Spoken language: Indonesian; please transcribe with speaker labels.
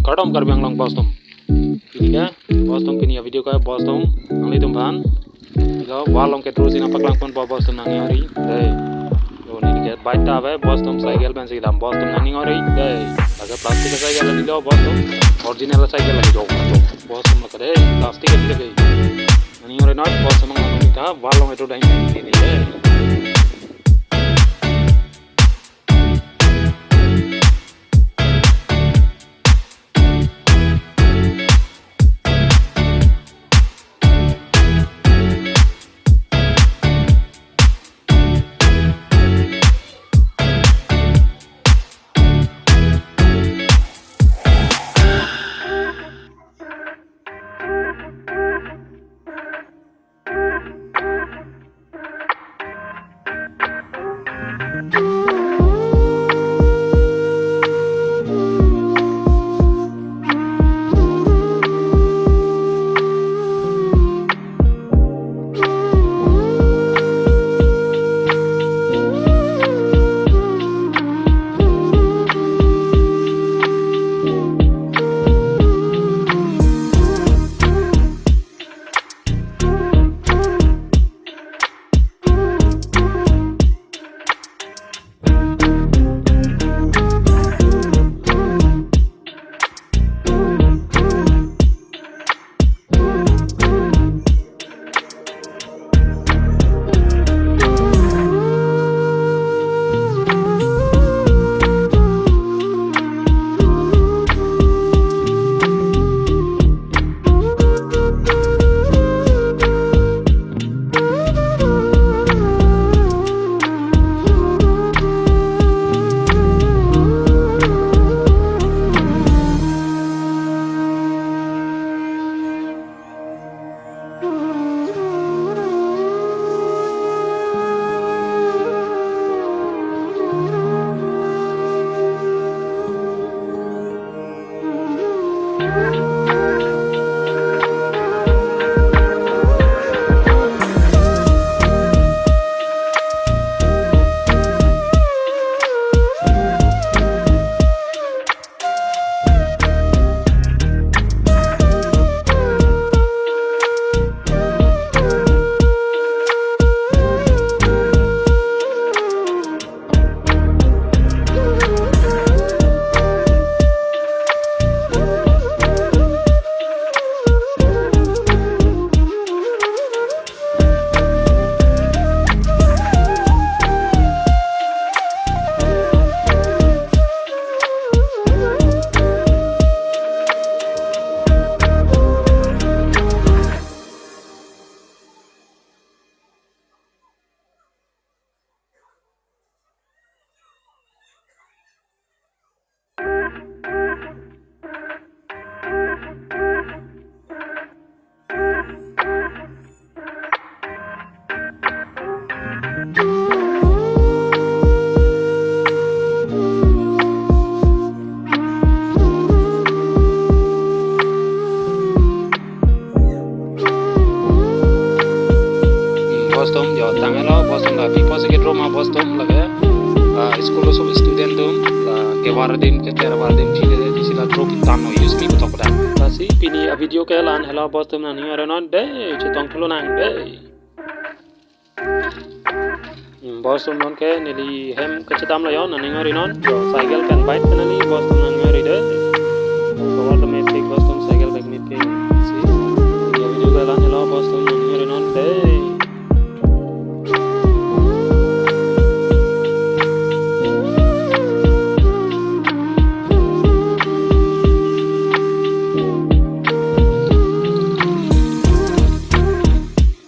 Speaker 1: kadam kar biang lang bos tum. Ini ya, bos tum pini ya video ka bos tum nang litum ban. Ilo walong ke terus inapak lang pun bos tum nang ngori. Yo ini ya baik ta ba bos tum cycle ban sigam bos tum nang ngori. Agar plastik cycle la dilo bos tum original cycle la jo. Bos tum kare plastik dile gei. Nang ngori not bos tum nang ngori ta walong itu dai ini ya. Boston jo tangelo Boston la pipo se ke drama Boston lage school of student dum la ke wardim ke ter wardim chile de disila drop tanno use mi to koda basi pini a video ke lan hello Boston na ni aron de chitong tulo nang de Boston non ke nili hem ke chitam la yo na ni ngori non jo cycle kan bike nali Boston